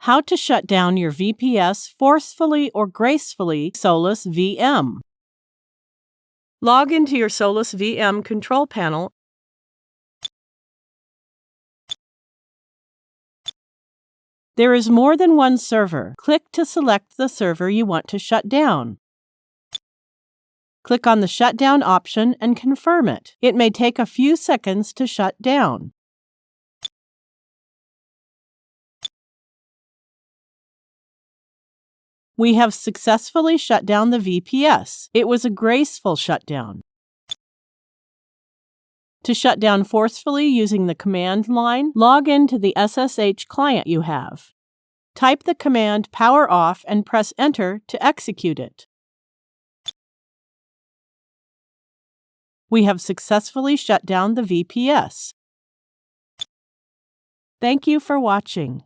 How to shut down your VPS forcefully or gracefully SolusVM. Log into your SolusVM control panel. There is more than one server. Click to select the server you want to shut down. Click on the Shutdown option and confirm it. It may take a few seconds to shut down. We have successfully shut down the VPS. It was a graceful shutdown. To shut down forcefully using the command line, log into the SSH client you have. Type the command power off and press enter to execute it. We have successfully shut down the VPS. Thank you for watching.